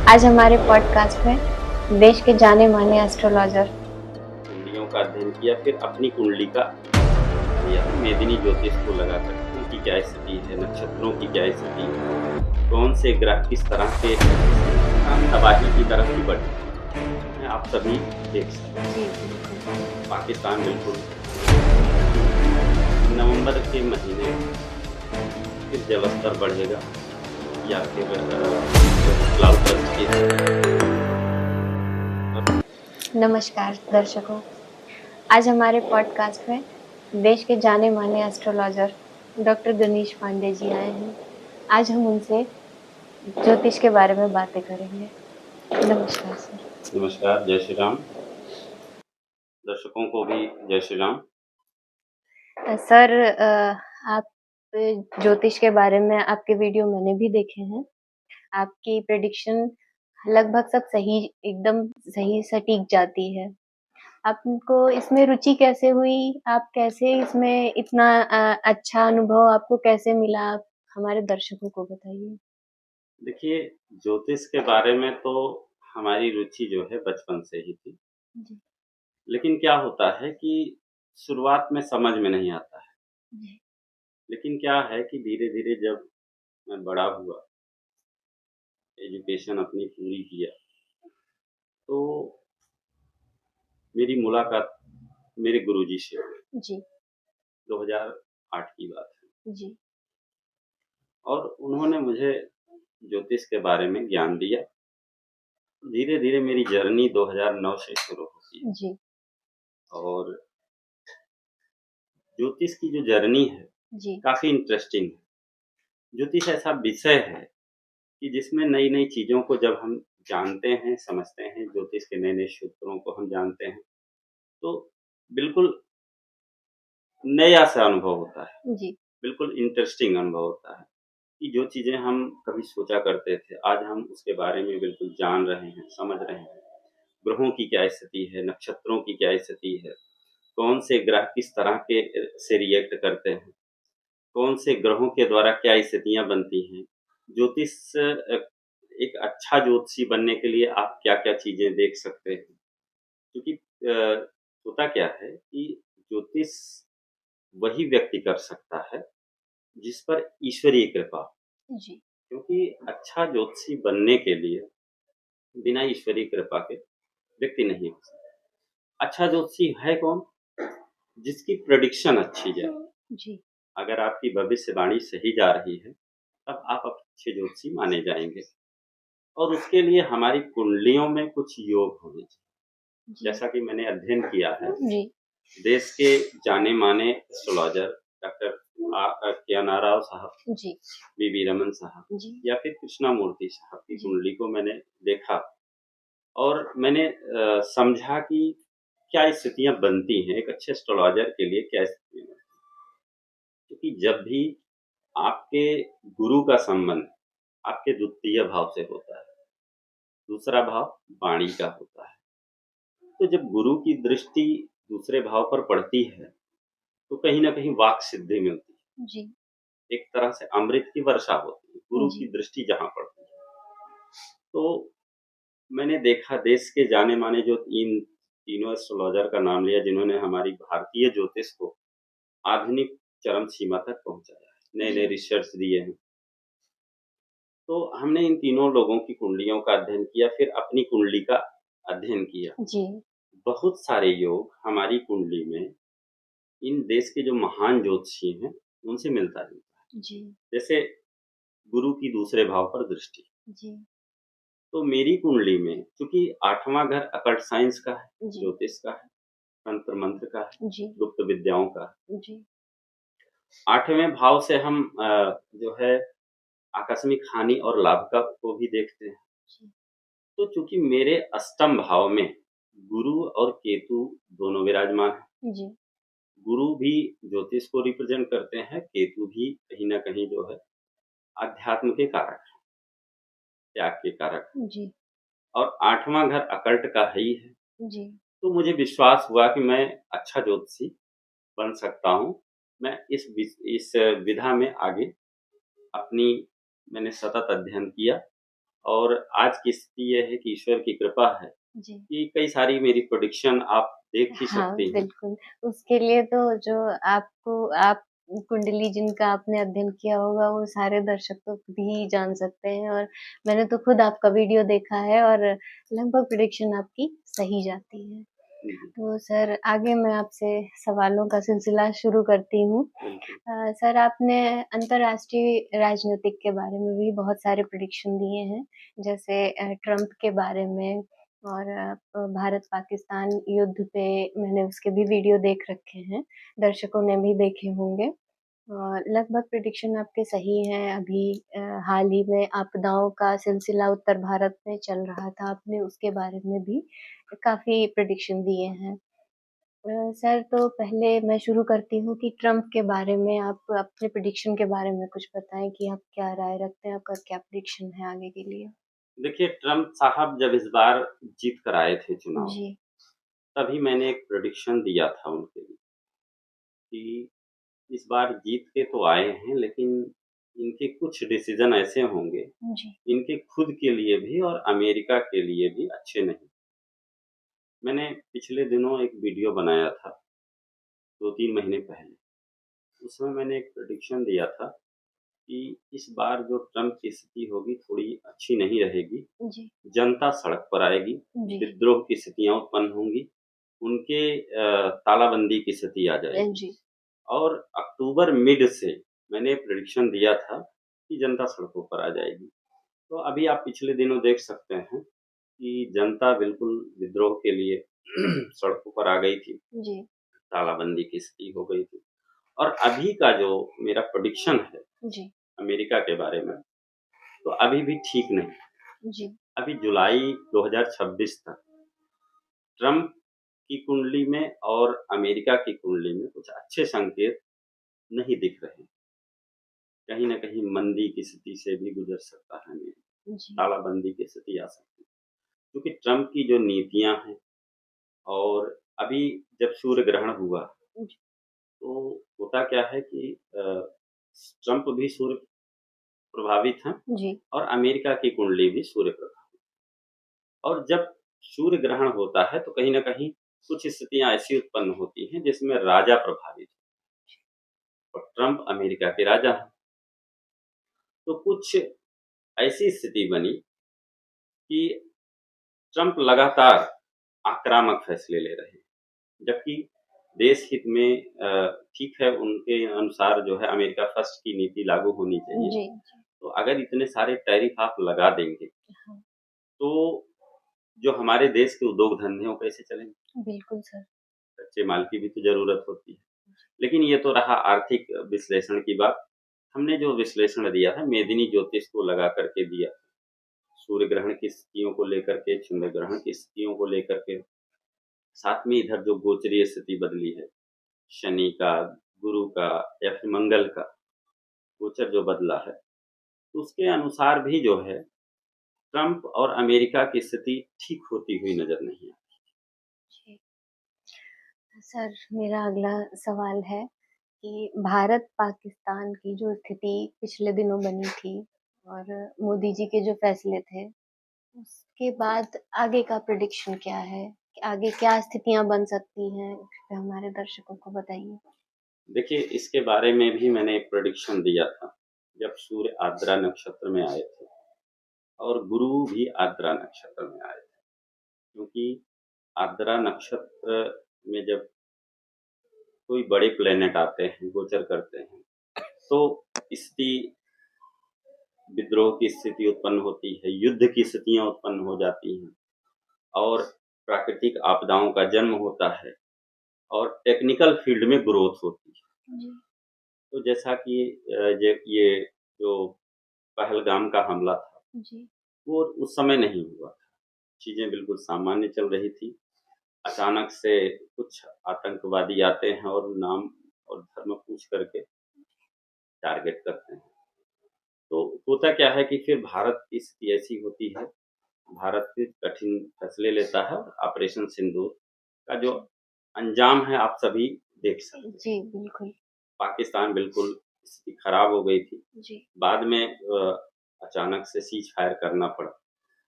आज हमारे पॉडकास्ट में देश के जाने माने एस्ट्रोलॉजर कुंडलियों का अध्ययन किया, फिर अपनी कुंडली का लिया, मेदिनी ज्योतिष को लगाकर उनकी क्या स्थिति है, नक्षत्रों की क्या स्थिति है, कौन से ग्रह किस तरह के तबाही की तरफ ही बढ़े हैं, आप सभी देख सकते जी हैं। पाकिस्तान बिल्कुल नवंबर के महीने फिर जलस्तर बढ़ेगा या फिर क्लाउड बर्स्ट की नमस्कार दर्शकों। आज हमारे पॉडकास्ट में देश के जाने माने एस्ट्रोलॉजर डॉक्टर गणेश पांडे जी आए हैं। आज हम उनसे ज्योतिष के बारे में बातें करेंगे। नमस्कार सर। नमस्कार, जय श्री राम। दर्शकों को भी जय श्री राम। सर, आप ज्योतिष के बारे में आपके वीडियो मैंने भी देखे हैं। आपकी प्रेडिक्शन लगभग सब सही, एकदम सही सटीक जाती है। आपको इसमें रुचि कैसे हुई? आप कैसे इसमें इतना अच्छा अनुभव आपको कैसे मिला? आप हमारे दर्शकों को बताइए। देखिए, ज्योतिष के बारे में तो हमारी रुचि जो है बचपन से ही थी। जी, लेकिन क्या होता है कि शुरुआत में समझ में नहीं आता है। जी, लेकिन क्या है कि धीरे-धीरे जब मैं बड़ा हुआ, एजुकेशन अपनी पूरी किया, तो मेरी मुलाकात मेरे गुरुजी से हुई। जी, 2008 की बात है जी, और उन्होंने मुझे ज्योतिष के बारे में ज्ञान दिया। धीरे-धीरे मेरी जर्नी 2009 से शुरू होती है जी, और ज्योतिष की जो जर्नी है, जी, काफ़ी इंटरेस्टिंग है। ज्योतिष ऐसा विषय है कि जिसमें नई-नई चीज़ों को जब हम जानते हैं, समझते हैं, ज्योतिष के नए-नए सूत्रों को हम जानते हैं, तो बिल्कुल नया-सा अनुभव होता है, जी, बिल्कुल इंटरेस्टिंग अनुभव होता है कि जो चीज़ें हम कभी सोचा करते थे, आज हम उसके बारे में बिल्कुल जान रहे हैं, समझ रहे हैं। ग्रहों की क्या स्थिति है, नक्षत्रों की क्या स्थिति है, कौन से ग्रह किस तरह के से रिएक्ट करते हैं, कौन से ग्रहों के द्वारा क्या स्थितियाँ बनती हैं। ज्योतिष एक अच्छा ज्योतिषी बनने के लिए आप क्या-क्या चीज़ें देख सकते हैं। क्योंकि होता क्या है कि ज्योतिष वही व्यक्ति कर सकता है जिस पर ईश्वरीय कृपा हो। जी, क्योंकि अच्छा ज्योतिषी बनने के लिए बिना ईश्वरीय कृपा के व्यक्ति नहीं हो सकता। अच्छा ज्योतिषी है कौन? जिसकी प्रेडिक्शन अच्छी जाए। जी, अगर आपकी भविष्यवाणी सही जा रही है, तब आप अच्छे ज्योतिषी माने जाएँगे और उसके लिए हमारी कुंडलियों में कुछ योग होने चाहिए। जी, जैसा कि मैंने अध्ययन किया है, जी, देश के जाने-माने एस्ट्रोलॉजर डॉक्टर के.एन. राव साहब, जी, वी.वी. रमन साहब जी, या फिर कृष्णामूर्ति साहब की जी, कुंडली को मैंने देखा और मैंने समझा कि क्या स्थितियाँ बनती हैं, एक अच्छे एस्ट्रोलॉजर के लिए क्या स्थितियाँ बनती हैं। क्योंकि जब भी आपके गुरु का संबंध आपके द्वितीय भाव से होता है, दूसरा भाव वाणी का होता है। तो जब गुरु की दृष्टि दूसरे भाव पर पड़ती है, तो कहीं न कहीं वाक् सिद्धि मिलती है। जी, एक तरह से अमृत की वर्षा होती है, गुरु की जी, दृष्टि जहाँ पड़ती है। तो मैंने देखा देश के जाने-माने जो तीनों एस्ट्रोलॉजर का नाम लिया जिन्होंने हमारी भारतीय ज्योतिष को आधुनिक चरम सीमा तक पहुँचाया है, नए-नए जी, रिसर्च दिए हैं। तो हमने इन तीनों लोगों की कुंडलियों का अध्ययन किया, फिर अपनी कुंडली का अध्ययन किया। जी, बहुत सारे योग हमारी कुंडली में इन देश के जो महान ज्योतिषी हैं, उनसे मिलता-जुलता है। जी, जैसे गुरु की दूसरे भाव पर दृष्टि। जी, तो मेरी कुंडली में चूँकि 8वाँ घर अकल्ट साइंस का है, जी, ज्योतिष का है, तंत्र मंत्र का है, जी, गुप्त विद्याओं का है। जी, 8वें भाव से हम जो है आकस्मिक हानि और लाभ का को भी देखते हैं। तो चूँकि मेरे अष्टम भाव में गुरु और केतु दोनों विराजमान हैं। जी, गुरु भी ज्योतिष को रिप्रेजेंट करते हैं, केतु भी कहीं न कहीं जो है अध्यात्म के कारक हैं, त्याग के कारक हैं जी, और 8वाँ घर अकल्ट का है ही है। जी, तो मुझे विश्वास हुआ कि मैं अच्छा ज्योतिषी बन सकता हूँ। मैं इस विधा में आगे अपनी मैंने सतत अध्ययन किया और आज की स्थिति ये है कि ईश्वर की कृपा है जी। कि कई सारी मेरी प्रेडिक्शन आप देख ही हाँ, सकती हैं। बिल्कुल। उसके लिए तो जो आप कुंडली जिनका आपने अध्ययन किया होगा, वो सारे दर्शक तो खुद ही जान सकते हैं और मैंने तो खुद आपका वीडियो देखा है और लगभग प्रेडिक्शन आपकी सही जाती है। जी, तो सर आगे मैं आपसे सवालों का सिलसिला शुरू करती हूँ। बिल्कुल। सर आपने अंतर्राष्ट्रीय राजनीतिक के बारे में भी बहुत सारे प्रेडिक्शन दिए हैं, जैसे ट्रम्प के बारे में और भारत-पाकिस्तान युद्ध पे मैंने उसके भी वीडियो देख रखे हैं, दर्शकों ने भी देखे होंगे। लगभग प्रेडिक्शन आपके सही हैं, अभी हाल ही में आपदाओं का सिलसिला उत्तर भारत में चल रहा था, आपने उसके बारे में भी काफ़ी प्रेडिक्शन दिए हैं। सर तो पहले मैं शुरू करती हूँ कि ट्रम्प के बारे में आप अपने प्रेडिक्शन के बारे में कुछ बताएँ कि आप क्या राय रखते हैं? आपका क्या प्रेडिक्शन है आगे के लिए? देखिए, ट्रम्प साहब जब इस बार जीत कर आए थे चुनाव, जी, तभी मैंने एक प्रेडिक्शन दिया था उनके लिए कि इस बार जीत के तो आए हैं, लेकिन इनके कुछ डिसीज़न ऐसे होंगे, जी, इनके खुद के लिए भी और अमेरिका के लिए भी अच्छे नहीं। मैंने पिछले दिनों एक वीडियो बनाया था, 2-3 महीने पहले। उसमें मैंने एक प्रेडिक्शन दिया था कि इस बार जो ट्रम्प की स्थिति होगी, थोड़ी अच्छी नहीं रहेगी। जी, जनता सड़क पर आएगी, जी, विद्रोह की स्थितियाँ उत्पन्न होंगी, उनके तालाबंदी की स्थिति आ जाएगी जी, और अक्टूबर मिड से मैंने प्रेडिक्शन दिया था कि जनता सड़कों पर आ जाएगी। तो अभी आप पिछले दिनों देख सकते हैं कि जनता बिल्कुल विद्रोह के लिए सड़कों पर आ गई थी, जी, तालाबंदी की स्थिति हो गई थी और अभी का जो मेरा प्रेडिक्शन है जी, अमेरिका के बारे में, तो अभी भी ठीक नहीं। जी, अभी जुलाई 2026 तक ट्रम्प की कुंडली में और अमेरिका की कुंडली में कुछ अच्छे संकेत नहीं दिख रहे हैं। कहीं न कहीं मंदी की स्थिति से भी गुज़र सकता है अमेरिका, जी, तालाबंदी की स्थिति आ सकती है। क्योंकि ट्रम्प की जो नीतियाँ हैं और अभी जब सूर्य ग्रहण हुआ, जी, तो होता क्या है कि ट्रम्प भी सूर्य प्रभावित हैं जी, और अमेरिका की कुंडली भी सूर्य प्रभावित। और जब सूर्य ग्रहण होता है, तो कहीं न कहीं कुछ स्थितियाँ ऐसी उत्पन्न होती हैं जिसमें राजा प्रभावित और ट्रम्प अमेरिका के राजा हैं। तो कुछ ऐसी स्थिति बनी कि ट्रम्प लगातार आक्रामक फैसले ले रहे हैं, जबकि देश हित में ठीक है उनके अनुसार जो है अमेरिका फर्स्ट की नीति लागू होनी चाहिए। जी, तो अगर इतने सारे टैरिफ आप लगा देंगे, हाँ, तो जो हमारे देश के उद्योग धंधे वो कैसे चलेंगे? बिल्कुल सर। कच्चे माल की भी तो ज़रूरत होती है। लेकिन ये तो रहा आर्थिक विश्लेषण की बात। हमने जो विश्लेषण दिया है मेदिनी ज्योतिष को लगा कर के दिया। सूर्य ग्रहण की स्थितियों को लेकर के, चंद्र ग्रहण की स्थितियों को लेकर के, साथ में इधर जो गोचरीय स्थिति बदली है, शनि का, गुरु का या फिर मंगल का गोचर जो बदला है, तो उसके अनुसार भी जो है ट्रम्प और अमेरिका की स्थिति ठीक होती हुई नज़र नहीं आई। जी। सर मेरा अगला सवाल है कि भारत-पाकिस्तान की जो स्थिति पिछले दिनों बनी थी और मोदी जी के जो फैसले थे, उसके बाद आगे का प्रेडिक्शन क्या है? कि आगे क्या स्थितियाँ बन सकती हैं? कृपया हमारे दर्शकों को बताइए। देखिए, इसके बारे में भी मैंने एक प्रेडिक्शन दिया था, जब सूर्य आर्द्रा नक्षत्र में आए थे और गुरु भी आर्द्रा नक्षत्र में आए थे। क्योंकि आर्द्रा नक्षत्र में जब कोई बड़े प्लैनेट आते हैं, गोचर करते हैं, तो स्थिति विद्रोह की स्थिति उत्पन्न होती है, युद्ध की स्थितियाँ उत्पन्न हो जाती हैं और प्राकृतिक आपदाओं का जन्म होता है और टेक्निकल फील्ड में ग्रोथ होती है। जी, तो जैसा कि ये जो पहलगाम का हमला था, जी, वो उस समय नहीं हुआ था। चीज़ें बिल्कुल सामान्य चल रही थी। अचानक से कुछ आतंकवादी आते हैं और नाम और धर्म पूछ करके टारगेट करते हैं। तो होता क्या है कि फिर भारत की स्थिति ऐसी होती है, भारत फिर कठिन फैसले लेता है और ऑपरेशन सिंदूर का जो जी, अंजाम है आप सभी देख सकते हैं। जी, बिल्कुल। पाकिस्तान बिल्कुल स्थिति खराब हो गई थी। जी, बाद में अचानक से सीज फायर करना पड़ा।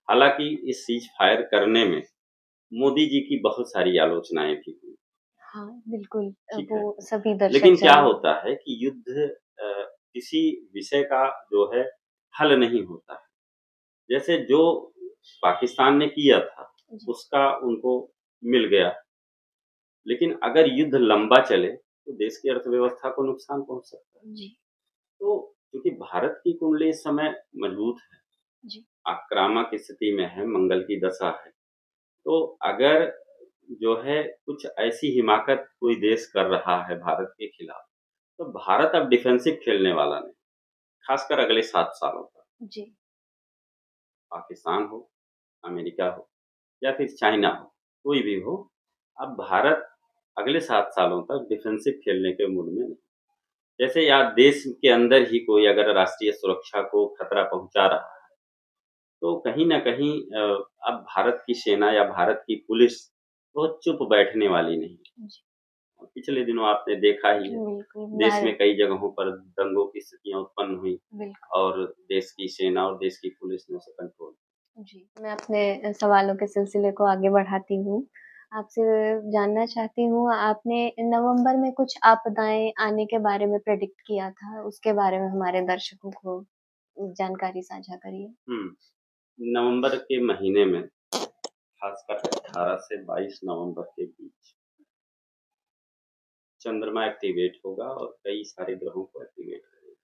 हालाँकि इस सीज फायर करने में मोदी जी की बहुत सारी आलोचनाएँ भी हुई, हाँ, बिल्कुल ठीक है। वो सभी दर्शक लेकिन क्या जाने। होता है कि युद्ध किसी विषय का जो है हल नहीं होता है। जैसे जो पाकिस्तान ने किया था, जी, उसका उनको मिल गया। लेकिन अगर युद्ध लंबा चले, तो देश की अर्थव्यवस्था को नुकसान पहुँच सकता है। जी, तो क्योंकि भारत की कुंडली इस समय मजबूत है, जी, आक्रामक स्थिति में है, मंगल की दशा है। तो अगर जो है कुछ ऐसी हिमाकत कोई देश कर रहा है भारत के खिलाफ, तो भारत अब डिफेंसिव खेलने वाला नहीं, खासकर अगले 7 सालों तक। जी, पाकिस्तान हो, अमेरिका हो या फिर चाइना हो, कोई भी हो, अब भारत अगले 7 सालों तक डिफेंसिव खेलने के मूड में नहीं। जैसे या देश के अंदर ही कोई अगर राष्ट्रीय सुरक्षा को खतरा पहुंचा रहा है, तो कहीं न कहीं अब भारत की सेना या भारत की पुलिस बहुत चुप बैठने वाली नहीं। जी, पिछले दिनों आपने देखा ही है, बिल्कुल देश में भारत कई जगहों पर दंगों की स्थितियाँ उत्पन्न हुई बिल्कुल। और देश की सेना और देश की पुलिस ने उसे कंट्रोल जी, मैं अपने सवालों के सिलसिले को आगे बढ़ाती हूँ। आपसे जानना चाहती हूँ, आपने नवंबर में कुछ आपदाएँ आने के बारे में प्रेडिक्ट किया था, उसके बारे में हमारे दर्शकों को जानकारी साझा करिए। हुँ, नवंबर के महीने में खासकर 18 से 22 नवंबर के बीच चंद्रमा एक्टिवेट होगा और कई सारे ग्रहों को एक्टिवेट करेगा।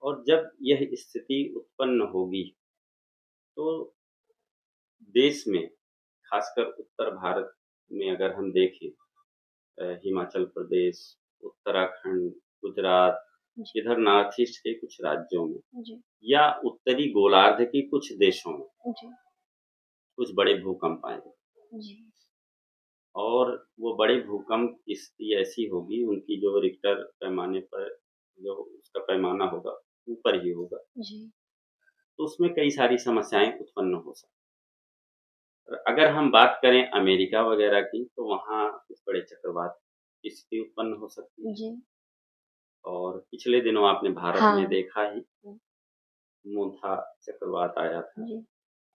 और जब यह स्थिति उत्पन्न होगी, तो देश में खासकर उत्तर भारत में अगर हम देखें हिमाचल प्रदेश, उत्तराखंड, गुजरात, जी, इधर नॉर्थ ईस्ट के कुछ राज्यों में जी, या उत्तरी गोलार्ध के कुछ देशों में जी, कुछ बड़े भूकंप आएँगे जी, और वो बड़े भूकंप की स्थिति ऐसी होगी, उनकी जो रिक्टर पैमाने पर जो उसका पैमाना होगा, ऊपर ही होगा, जी, तो उसमें कई सारी समस्याएँ उत्पन्न हो सकती हैं। अगर हम बात करें अमेरिका वगैरह की, तो वहाँ कुछ बड़े चक्रवात की स्थिति उत्पन्न हो सकती है जी, और पिछले दिनों आपने भारत में हाँ, देखा ही मोन्था चक्रवात आया था। जी,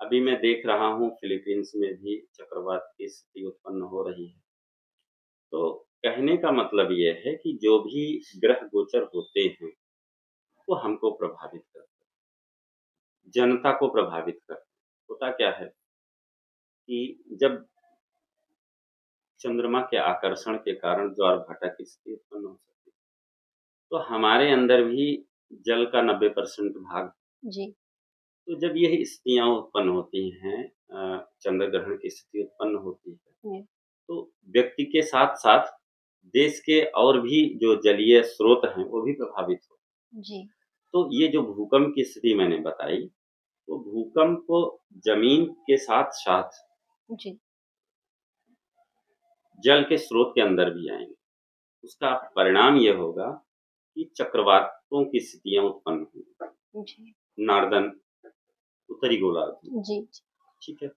अभी मैं देख रहा हूँ फिलीपींस में भी चक्रवात की स्थिति उत्पन्न हो रही है। तो कहने का मतलब ये है कि जो भी ग्रह गोचर होते हैं, वो हमको प्रभावित करते हैं, जनता को प्रभावित करते हैं। होता क्या है कि जब चंद्रमा के आकर्षण के कारण ज्वार-भाटा की स्थिति उत्पन्न हो सकती है, तो हमारे अंदर भी जल का 90% भाग। जी, तो जब यह स्थितियाँ उत्पन्न होती हैं चंद्र ग्रहण की स्थिति उत्पन्न होती है, जी, तो व्यक्ति के साथ-साथ देश के और भी जो जलीय स्रोत हैं, वो भी प्रभावित हो। जी, तो ये जो भूकंप की स्थिति मैंने बताई, वो भूकंप ज़मीन के साथ-साथ जी, जल के स्रोत के अंदर भी आएँगे। उसका परिणाम ये होगा कि चक्रवातों की स्थितियाँ उत्पन्न होंगी, जी, नॉर्दर्न उत्तरी गोलार्ध में, जी, ठीक है?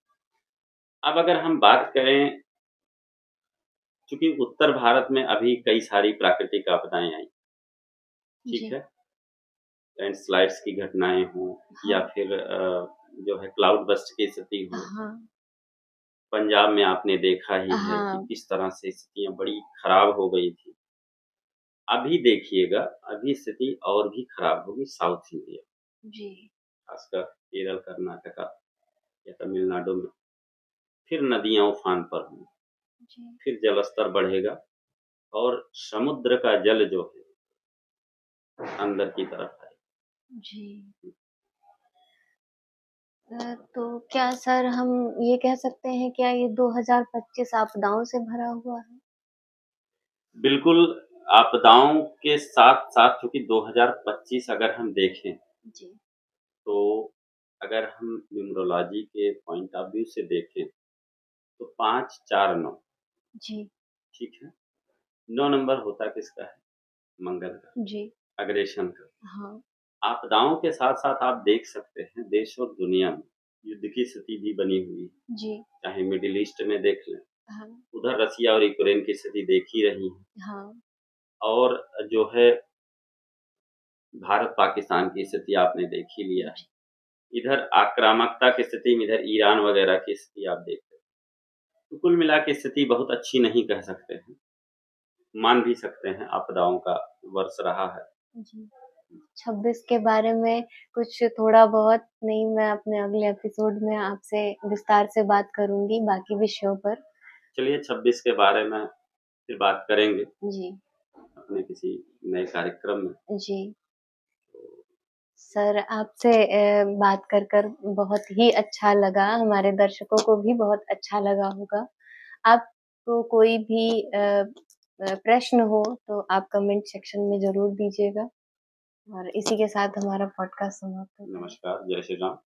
अब अगर हम बात करें चूँकि उत्तर भारत में अभी कई सारी प्राकृतिक आपदाएँ आई, ठीक जी, है? लैंडस्लाइड्स की घटनाएँ हों या हाँ, फिर जो है क्लाउड बर्स्ट की स्थिति हो। हाँ, पंजाब में आपने देखा ही है कि हाँ, किस तरह से स्थितियाँ बड़ी खराब हो गई थी। अभी देखिएगा, अभी स्थिति और भी खराब होगी साउथ इंडिया, जी, खासकर केरल, कर्नाटका या तमिलनाडु में। फिर नदियाँ उफान पर होंगी, जी, फिर जलस्तर बढ़ेगा और समुद्र का जल जो है, अंदर की तरफ आएगा। जी। तो क्या सर हम ये कह सकते हैं क्या ये 2025 आपदाओं से भरा हुआ है? बिल्कुल, आपदाओं के साथ-साथ चूँकि 2025 अगर हम देखें, जी, तो अगर हम न्यूमरोलॉजी के पॉइंट ऑफ व्यू से देखें, तो 5, 4, 9 जी, ठीक है? 9 नंबर होता किसका है? मंगल का, जी, अग्रेशन का। हाँ, आपदाओं के साथ-साथ आप देख सकते हैं देश और दुनिया में युद्ध की स्थिति भी बनी हुई है, जी, चाहे मिडल ईस्ट में देख लें, हाँ, उधर रसिया और यूक्रेन की स्थिति देख ही रही हैं हाँ, और जो है भारत-पाकिस्तान की स्थिति आपने देख ही लिया है। इधर आक्रामकता की स्थिति में इधर ईरान वगैरह की स्थिति आप देख रहे हैं। तो कुल मिला के स्थिति बहुत अच्छी नहीं कह सकते हैं। मान भी सकते हैं आपदाओं का वर्ष रहा है। जी। 26 के बारे में कुछ थोड़ा-बहुत नहीं, मैं अपने अगले एपिसोड में आपसे विस्तार से बात करूँगी बाकी विषयों पर। चलिए 26 के बारे में फिर बात करेंगे जी, अपने किसी नए कार्यक्रम में। जी। सर, आपसे बात कर बहुत ही अच्छा लगा, हमारे दर्शकों को भी बहुत अच्छा लगा होगा। आपको कोई भी प्रश्न हो तो आप कमेंट सेक्शन में ज़रूर दीजिएगा और इसी के साथ हमारा पॉडकास्ट समाप्त होता है। नमस्कार, जय श्री राम।